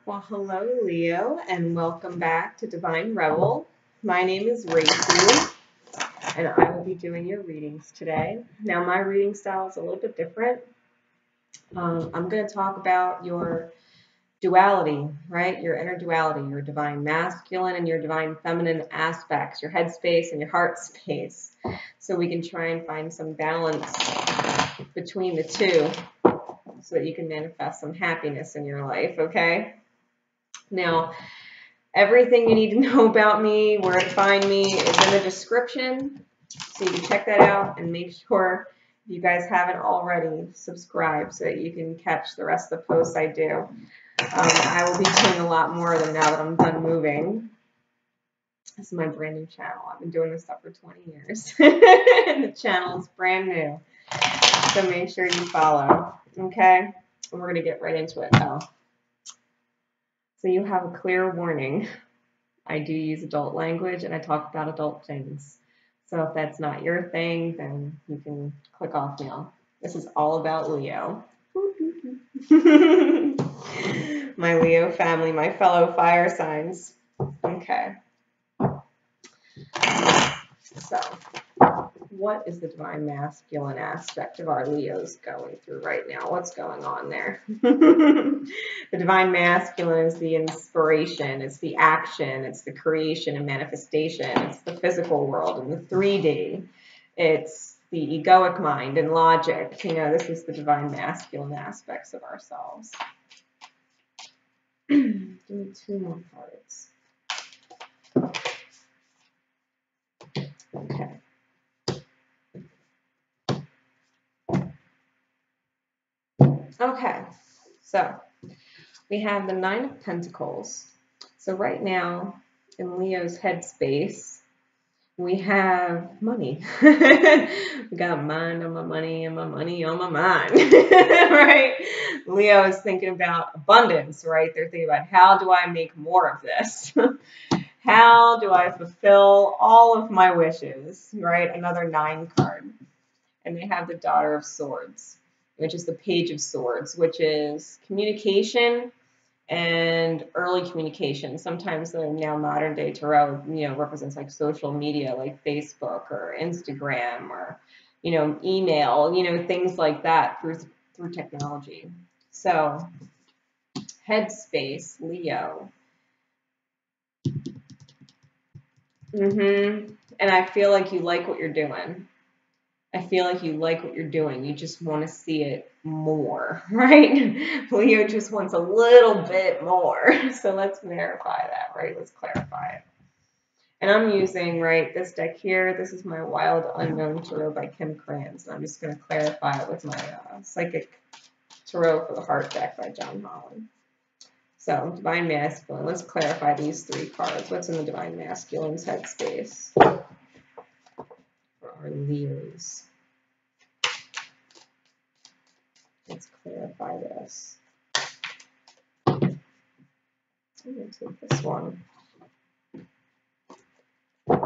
Well, hello, Leo, and welcome back to Divine Rebel. My name is Racey, and I will be doing your readings today. Now, my reading style is a little bit different. I'm going to talk about your duality, right? Your inner duality, your divine masculine and your divine feminine aspects, your head space and your heart space. So we can try and find some balance between the two so that you can manifest some happiness in your life, okay? Now, everything you need to know about me, where to find me, is in the description. So you can check that out and make sure, if you guys haven't already, subscribe so that you can catch the rest of the posts I do. I will be doing a lot more of them now that I'm done moving. This is my brand new channel. I've been doing this stuff for 20 years. And the channel is brand new. So make sure you follow. Okay? And we're going to get right into it now. So you have a clear warning. I do use adult language and I talk about adult things. So if that's not your thing, then you can click off now. This is all about Leo. My Leo family, my fellow fire signs. Okay. So, what is the divine masculine aspect of our Leos going through right now? What's going on there? The divine masculine is the inspiration, it's the action, it's the creation and manifestation, it's the physical world and the 3D. It's the egoic mind and logic. You know, this is the divine masculine aspects of ourselves. Give me 2 more cards. Okay. Okay, so we have the 9 of Pentacles. So right now, in Leo's headspace, we have money. We got mind on my money and my money on my mind, right? Leo is thinking about abundance, right? They're thinking about, how do I make more of this? How do I fulfill all of my wishes, right? Another 9 card. And they have the Daughter of Swords, which is the Page of Swords, which is communication and early communication. Sometimes the now modern day tarot, represents like social media, like Facebook or Instagram or, email, things like that through technology. So, headspace, Leo. And I feel like you like what you're doing. I feel like you like what you're doing. You just want to see it more, right? Leo just wants a little bit more. So let's verify that, right? Let's clarify it. And I'm using, right, this deck here. This is my Wild Unknown Tarot by Kim Kranz. And I'm just going to clarify it with my Psychic Tarot for the Heart deck by John Holland. So, Divine Masculine. Let's clarify these 3 cards. What's in the Divine Masculine's headspace for our Leos? Let's clarify this. I'm going to take this one. I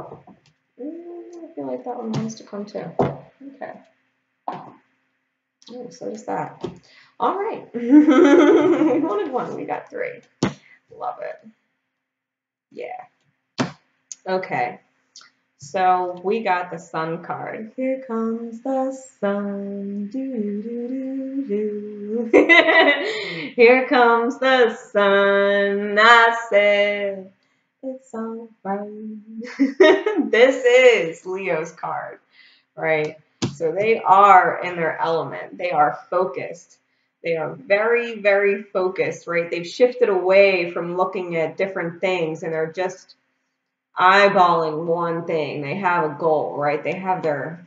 feel like that one wants to come too. Okay. Oh, so does that. All right. We wanted 1. We got 3. Love it. Yeah. Okay. So we got the Sun card. Here comes the sun. Do, do, do, do. Here comes the sun. I said, it's all right. This is Leo's card, right? So they are in their element. They are focused. They are very, very focused, right? They've shifted away from looking at different things and they're just eyeballing one thing. They have a goal, right? They have their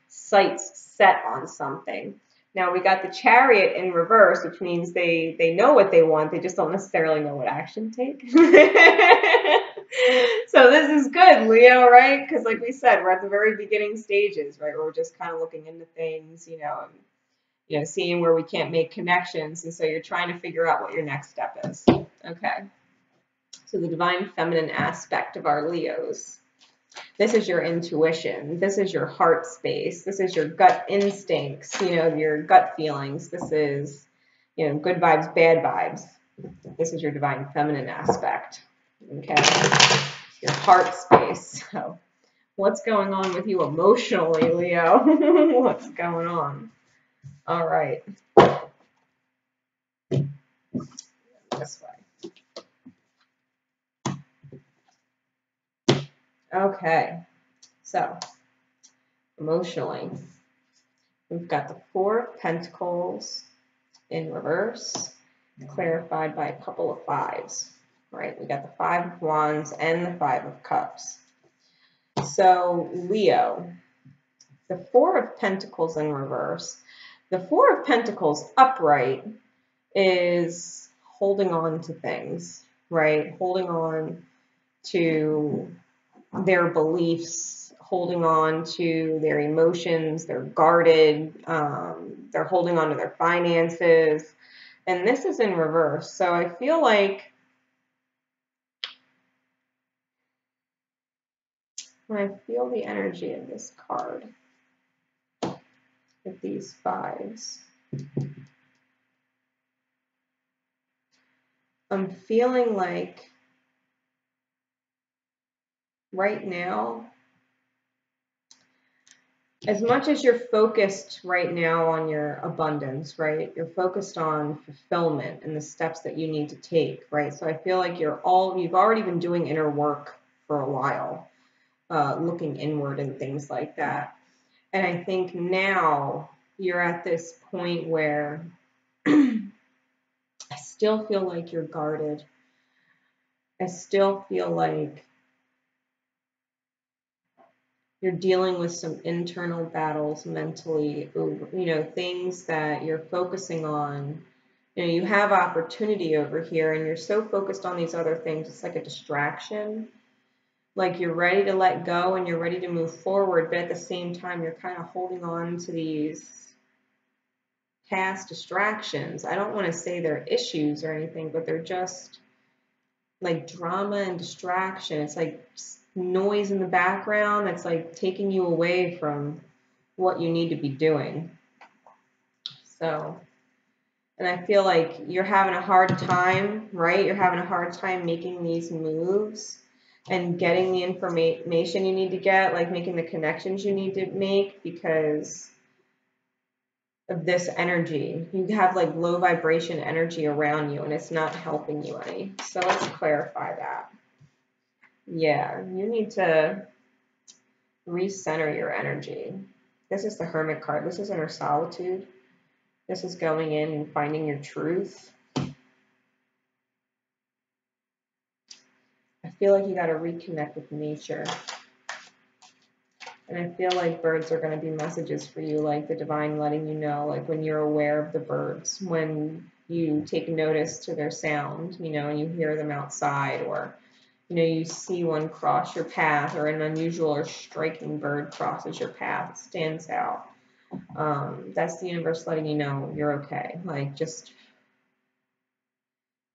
sights set on something. Now we got the Chariot in reverse, which means they know what they want. They just don't necessarily know what action to take. So this is good, Leo, right? Because like we said, we're at the very beginning stages, right? We're just kind of looking into things, and, seeing where we can't make connections. And so you're trying to figure out what your next step is. Okay. So the divine feminine aspect of our Leos. This is your intuition. This is your heart space. This is your gut instincts, your gut feelings. This is, good vibes, bad vibes. This is your divine feminine aspect. Okay. Your heart space. So what's going on with you emotionally, Leo? What's going on? All right. This way. Okay. So emotionally, we've got the Four of Pentacles in reverse, clarified by a couple of fives. Right? We got the Five of Wands and the Five of Cups. So Leo, the Four of Pentacles in reverse. The Four of Pentacles upright is holding on to things, right? Holding on to their beliefs, holding on to their emotions, they're guarded, they're holding on to their finances. And this is in reverse. So I feel like when I feel the energy of this card with these fives, I'm feeling like right now, as much as you're focused right now on your abundance, right? You're focused on fulfillment and the steps that you need to take, right? So I feel like you've already been doing inner work for a while, looking inward and things like that. And I think now you're at this point where I still feel like you're guarded. I still feel like you're dealing with some internal battles mentally, things that you're focusing on. You have opportunity over here and you're so focused on these other things, it's like a distraction. Like you're ready to let go and you're ready to move forward, but at the same time, you're kind of holding on to these past distractions. I don't want to say they're issues or anything, but they're just like drama and distraction. It's like noise in the background that's like taking you away from what you need to be doing. So, and I feel like you're having a hard time, right? You're having a hard time making these moves and getting the information you need to get, like making the connections you need to make because of this energy. You have like low vibration energy around you and it's not helping you any. So let's clarify that. Yeah, you need to recenter your energy. This is the Hermit card. This is inner solitude. This is going in and finding your truth. I feel like you got to reconnect with nature. And I feel like birds are going to be messages for you, like the divine letting you know, like when you're aware of the birds, when you take notice to their sound, and you hear them outside, or you see one cross your path, or an unusual or striking bird crosses your path, it stands out. That's the universe letting you know you're okay. Like, just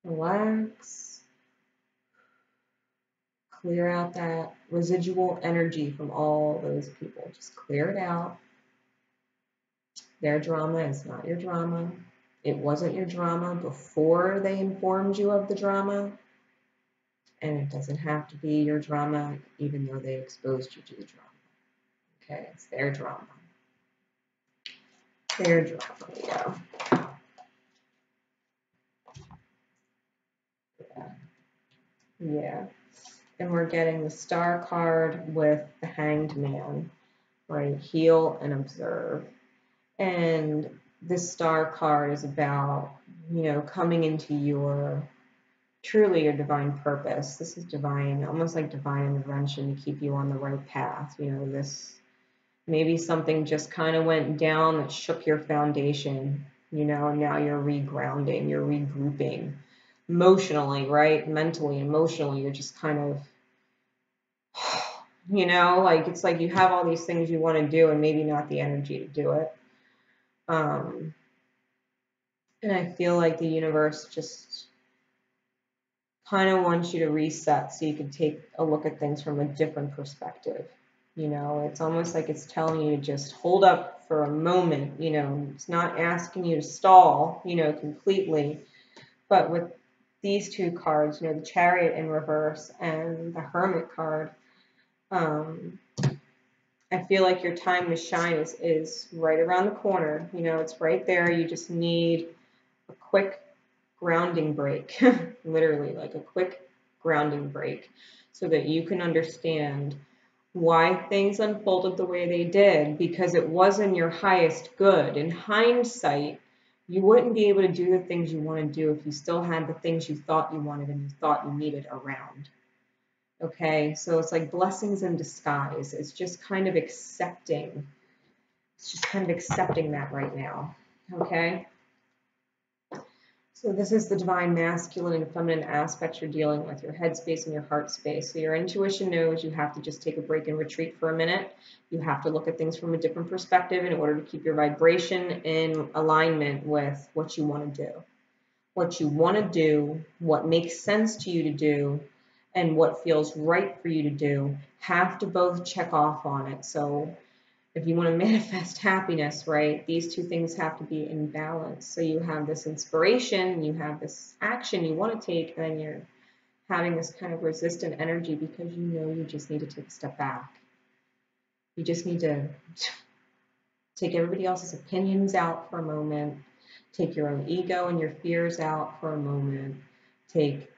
relax, clear out that residual energy from all those people. Just clear it out. Their drama is not your drama. It wasn't your drama before they informed you of the drama. And it doesn't have to be your drama, even though they exposed you to the drama. Okay, it's their drama. Their drama, Leo. Yeah. And we're getting the Star card with the Hanged Man, right? Heal and observe. And this Star card is about, coming into truly your divine purpose. This is divine, almost like divine intervention to keep you on the right path. This maybe something just kind of went down that shook your foundation, and now you're regrounding, you're regrouping emotionally, right? Mentally, emotionally, you're just kind of, like it's like you have all these things you want to do and maybe not the energy to do it. And I feel like the universe just kind of wants you to reset so you can take a look at things from a different perspective. It's almost like it's telling you to just hold up for a moment. It's not asking you to stall, completely. But with these two cards, you know, the Chariot in reverse and the Hermit card, I feel like your time to shine is right around the corner. You know, it's right there. You just need a quick grounding break, literally like a quick grounding break, so that you can understand why things unfolded the way they did, because it wasn't your highest good. In hindsight, you wouldn't be able to do the things you want to do if you still had the things you thought you wanted and you thought you needed around. Okay, so it's like blessings in disguise. It's just kind of accepting. It's just kind of accepting that right now. Okay. So this is the divine masculine and feminine aspects you're dealing with, your head space and your heart space. So your intuition knows you have to just take a break and retreat for a minute. You have to look at things from a different perspective in order to keep your vibration in alignment with what you want to do. What you want to do, what makes sense to you to do, and what feels right for you to do have to both check off on it. So if you want to manifest happiness, right, these two things have to be in balance. So you have this inspiration, you have this action you want to take, and then you're having this kind of resistant energy because you know you just need to take a step back. You just need to take everybody else's opinions out for a moment, take your own ego and your fears out for a moment, put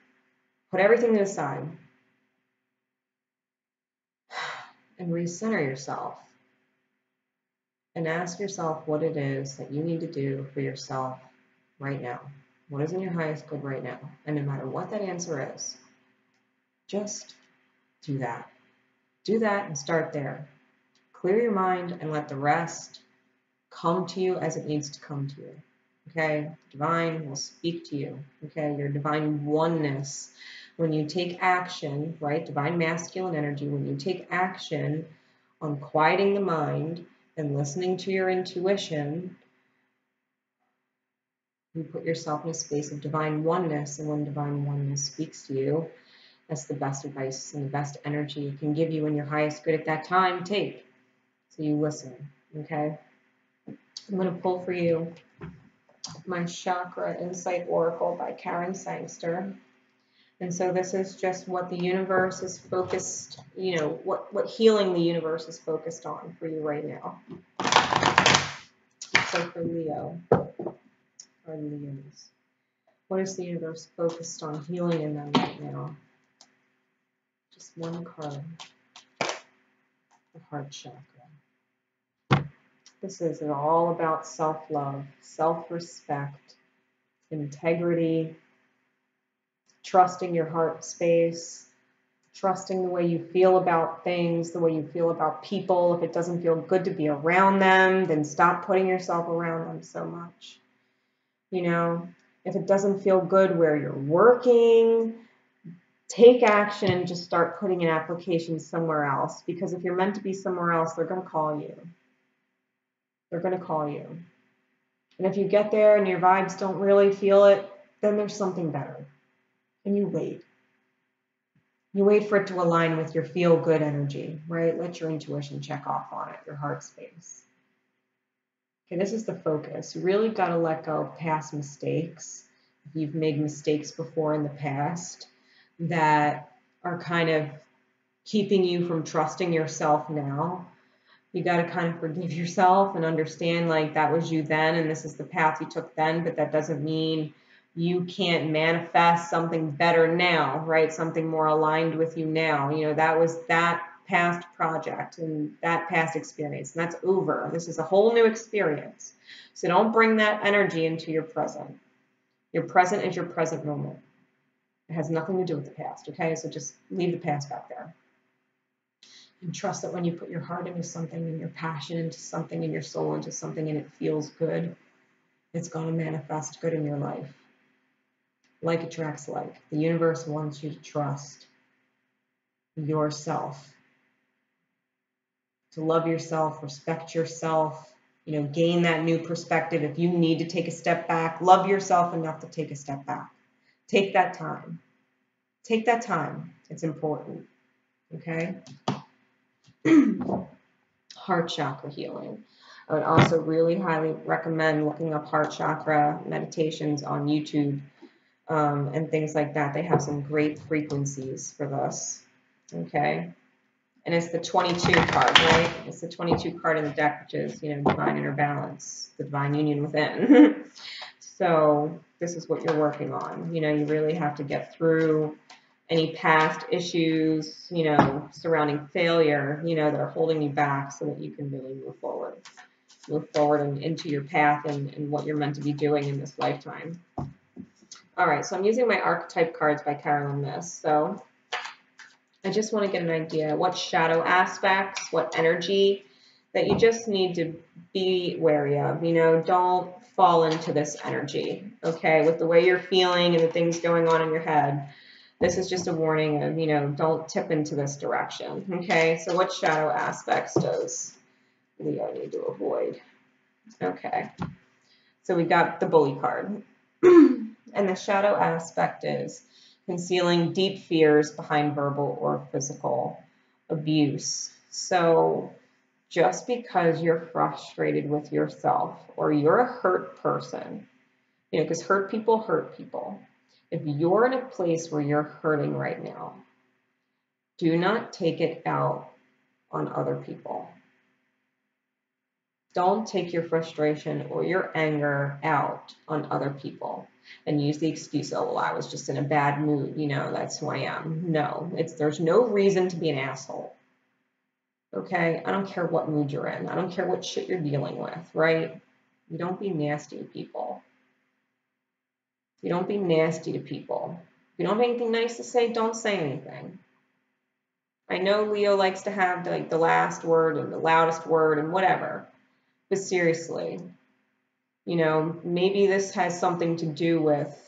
everything to the side and recenter yourself and ask yourself what it is that you need to do for yourself right now. What is in your highest good right now? And no matter what that answer is, just do that. Do that and start there. Clear your mind and let the rest come to you as it needs to come to you. Okay? Divine will speak to you. Okay? Your divine oneness. When you take action, right? Divine masculine energy, when you take action on quieting the mind and listening to your intuition, you put yourself in a space of divine oneness. And when divine oneness speaks to you, that's the best advice and the best energy it can give you in your highest good at that time. Take. So you listen. Okay? I'm going to pull for you my Chakra Insight Oracle by Karen Sangster. And so this is just what the universe is focused, you know, what healing the universe is focused on for you right now. So for Leo, or Leos, what is the universe focused on healing in them right now? Just one card. The heart chakra. This is all about self-love, self-respect, integrity, trusting your heart space, trusting the way you feel about things, the way you feel about people. If it doesn't feel good to be around them, then stop putting yourself around them so much. You know, if it doesn't feel good where you're working, take action and just start putting in applications somewhere else. Because if you're meant to be somewhere else, they're going to call you. They're going to call you. And if you get there and your vibes don't really feel it, then there's something better. And you wait. You wait for it to align with your feel-good energy, right? Let your intuition check off on it, your heart space. Okay, this is the focus. You really got to let go of past mistakes. If you've made mistakes before in the past that are kind of keeping you from trusting yourself now, you got to kind of forgive yourself and understand like that was you then and this is the path you took then, but that doesn't mean you can't manifest something better now, right? Something more aligned with you now. You know, that was that past project and that past experience, and that's over. This is a whole new experience. So don't bring that energy into your present. Your present is your present moment. It has nothing to do with the past, okay? So just leave the past back there. And trust that when you put your heart into something and your passion into something and your soul into something and it feels good, it's going to manifest good in your life. Like attracts like. The universe wants you to trust yourself. To love yourself, respect yourself, you know, gain that new perspective. If you need to take a step back, love yourself enough to take a step back. Take that time. Take that time. It's important. Okay? Heart chakra healing. I would also really highly recommend looking up heart chakra meditations on YouTube. and things like that. They have some great frequencies for this. Okay. And it's the 22 card, right? It's the 22 card in the deck, which is, you know, divine inner balance, the divine union within. So this is what you're working on. You know, you really have to get through any past issues, you know, surrounding failure, you know, that are holding you back so that you can really move forward. Move forward and into your path and what you're meant to be doing in this lifetime. All right, so I'm using my archetype cards by Carolyn Miss. So I just want to get an idea what shadow aspects, what energy that you just need to be wary of. You know, don't fall into this energy, okay? With the way you're feeling and the things going on in your head, this is just a warning of, you know, don't tip into this direction, okay? So what shadow aspects does Leo need to avoid? Okay, so we got the bully card. And the shadow aspect is concealing deep fears behind verbal or physical abuse. So just because you're frustrated with yourself or you're a hurt person, you know, because hurt people hurt people. If you're in a place where you're hurting right now, do not take it out on other people. Don't take your frustration or your anger out on other people and use the excuse, oh, well, I was just in a bad mood, you know, that's who I am. No, there's no reason to be an asshole. Okay? I don't care what mood you're in. I don't care what shit you're dealing with, right? You don't be nasty to people. You don't be nasty to people. If you don't have anything nice to say, don't say anything. I know Leo likes to have like the last word and the loudest word and whatever. But seriously, you know, maybe this has something to do with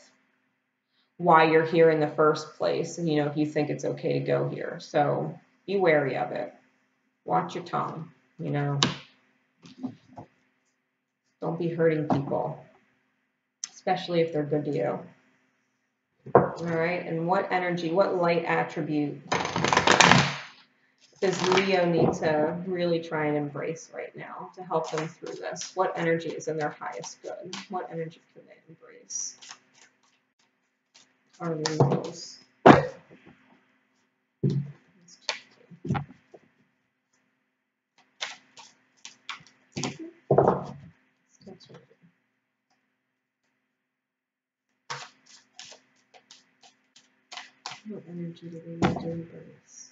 why you're here in the first place. And, you know, if you think it's okay to go here. So be wary of it. Watch your tongue, you know. Don't be hurting people, especially if they're good to you. All right. And what energy, what light attribute does Leo need to really try and embrace right now to help them through this? What energy is in their highest good? What energy can they embrace? Are Leos? What energy do they need to embrace?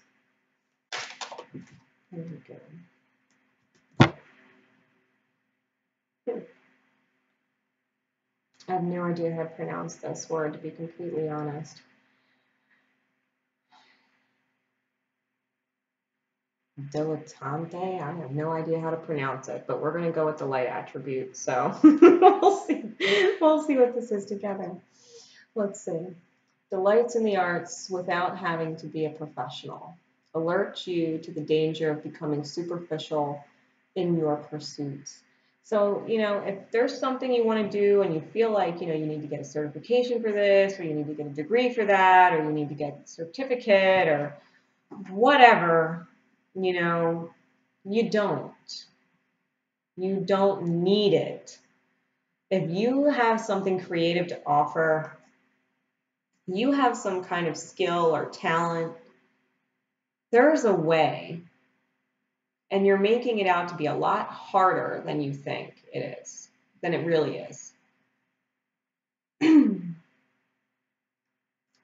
There we go. I have no idea how to pronounce this word, to be completely honest. Dilettante? I have no idea how to pronounce it, but we're going to go with the light attribute, so we'll see. We'll see what this is together. Let's see. Delights in the arts without having to be a professional. Alert you to the danger of becoming superficial in your pursuits. So, you know, if there's something you want to do and you feel like, you know, you need to get a certification for this, or you need to get a degree for that, or you need to get a certificate or whatever, you know, you don't. You don't need it. If you have something creative to offer, you have some kind of skill or talent, there's a way. And you're making it out to be a lot harder than you think it is, than it really is.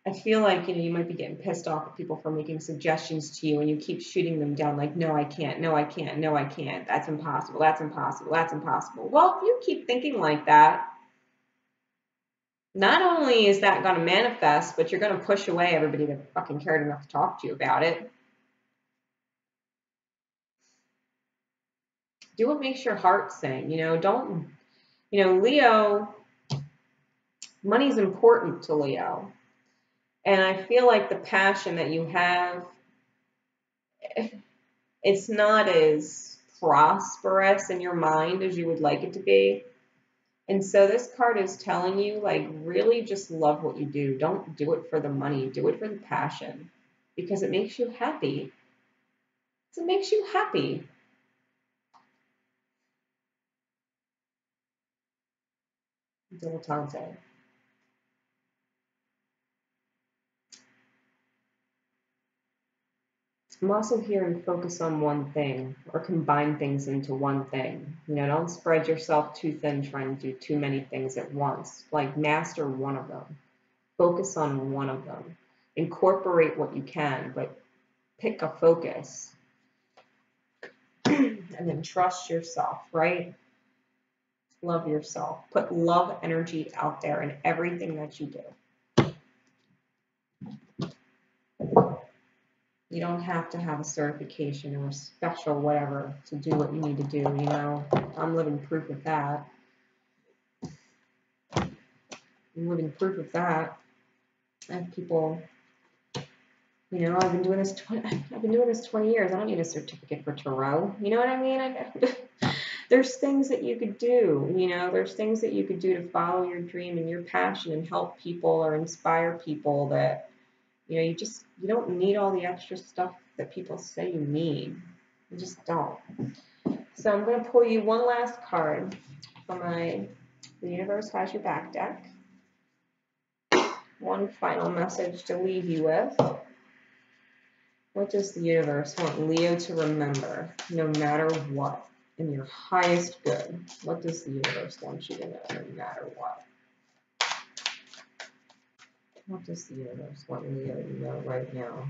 I feel like, you know, you might be getting pissed off at people for making suggestions to you and you keep shooting them down like, no, I can't, no, I can't, no, I can't. That's impossible, that's impossible, that's impossible. Well, if you keep thinking like that, not only is that going to manifest, but you're going to push away everybody that fucking cared enough to talk to you about it. Do what makes your heart sing. You know, don't, you know, Leo, money's important to Leo. And I feel like the passion that you have, it's not as prosperous in your mind as you would like it to be. And so this card is telling you, like, really just love what you do. Don't do it for the money. Do it for the passion. Because it makes you happy. It makes you happy. Dilettante. I'm also hearing focus on one thing or combine things into one thing. You know, don't spread yourself too thin trying to do too many things at once. Like, master one of them. Focus on one of them. Incorporate what you can, but pick a focus. And then trust yourself, right? Love yourself. Put love energy out there in everything that you do. You don't have to have a certification or a special whatever to do what you need to do, you know. I'm living proof of that. I'm living proof of that. I have people, you know, I've been doing this 20 years. I don't need a certificate for tarot. You know what I mean? There's things that you could do, you know, there's things that you could do to follow your dream and your passion and help people or inspire people that, you know, you don't need all the extra stuff that people say you need. You just don't. So I'm going to pull you one last card from The Universe Has Your Back deck. One final message to leave you with. What does the universe want Leo to remember, no matter what, in your highest good? What does the universe want you to know, no matter what? What does the universe want Leo to know right now,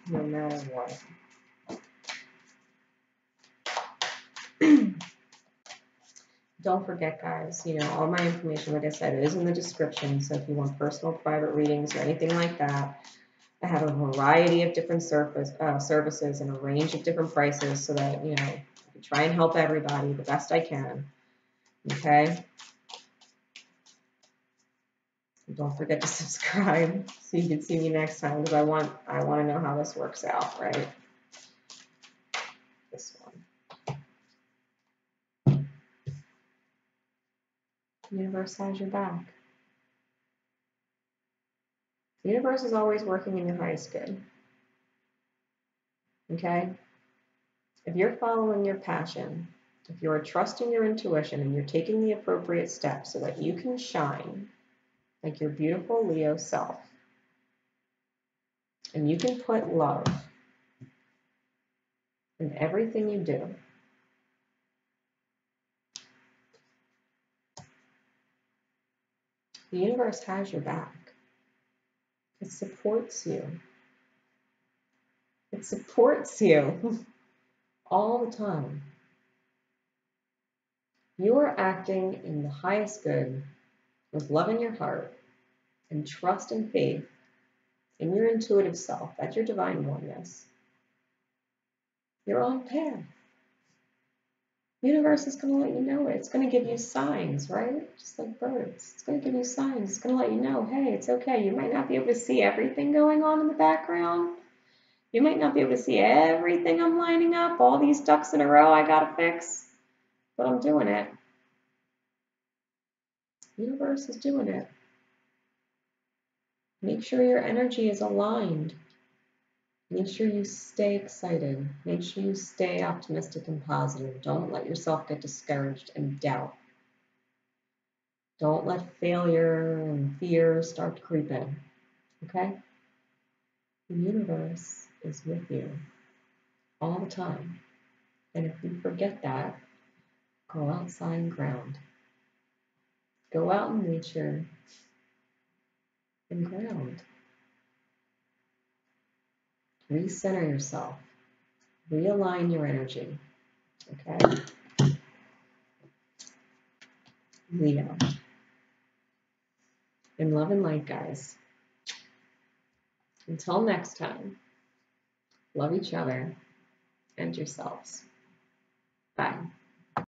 no matter what? Don't forget, guys, you know, all my information, like I said, is in the description. So if you want personal private readings or anything like that, I have a variety of different services and a range of different prices so that, you know, I can try and help everybody the best I can. Okay? Don't forget to subscribe so you can see me next time, because I want to know how this works out, right? This one. The universe has your back. The universe is always working in your highest good. Okay? If you're following your passion, if you're trusting your intuition and you're taking the appropriate steps so that you can shine like your beautiful Leo self, and you can put love in everything you do, the universe has your back. It supports you. It supports you all the time. You are acting in the highest good with love in your heart and trust and faith in your intuitive self. That's your divine oneness. You're on path. The universe is going to let you know it. It's going to give you signs, right? Just like birds. It's going to give you signs. It's going to let you know, hey, it's okay. You might not be able to see everything going on in the background. You might not be able to see everything I'm lining up, all these ducks in a row I got to fix, but I'm doing it. The universe is doing it. Make sure your energy is aligned. Make sure you stay excited. Make sure you stay optimistic and positive. Don't let yourself get discouraged and doubt. Don't let failure and fear start to creep in. Okay? The universe is with you all the time. And if you forget that, go outside and ground. Go out in nature and ground. Recenter yourself. Realign your energy. Okay? Leo. In love and light, guys. Until next time, love each other and yourselves. Bye.